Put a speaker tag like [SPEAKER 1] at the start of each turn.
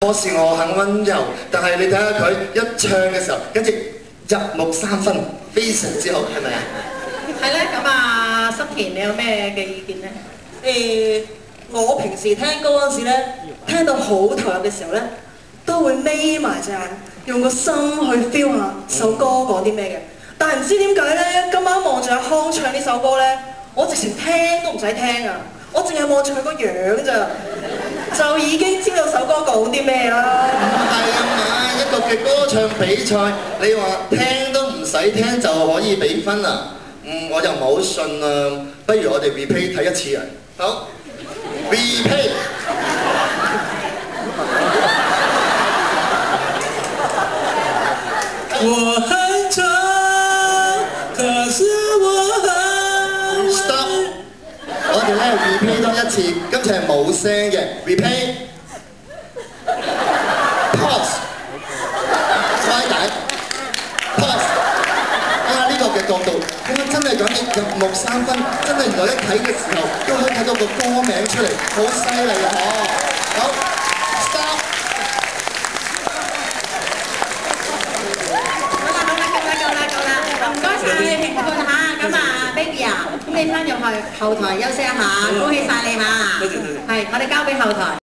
[SPEAKER 1] 博士我很溫柔，但係你睇下佢一唱嘅時候，跟住入木三分，非常之好，係咪啊？
[SPEAKER 2] 係咧，咁啊，心田你有咩嘅意見咧？
[SPEAKER 3] 我平時聽歌嗰陣時咧，聽到好投入嘅時候咧，都會眯埋隻眼，用個心去 feel 下首歌講啲咩嘅。但係唔知點解咧，今晚望住阿康唱呢首歌咧，我直情聽都唔使聽啊！我淨係望住佢個樣咋，就已經知道首歌講啲咩啦。
[SPEAKER 1] 係啊嘛，一個嘅歌唱比賽，你話聽都唔使聽就可以俾分啊？我又唔係好信啊，不如我哋 replay 睇一次啊！好 ，replay。
[SPEAKER 4] 我很吵，可是我很
[SPEAKER 1] Stop！ 我哋咧 replay 多一次，今次係冇聲嘅 replay。Pause。快帶。Pause。啊！呢個嘅角度，真係講你入木三分，真係原來一睇嘅時候都可以睇到個歌名出嚟，好犀利啊！好 ，stop。
[SPEAKER 2] 唔該晒評判嚇，咁啊 Baby 啊，咁你翻入去後台休息一下，恭喜晒你嚇。係，我哋交俾後台。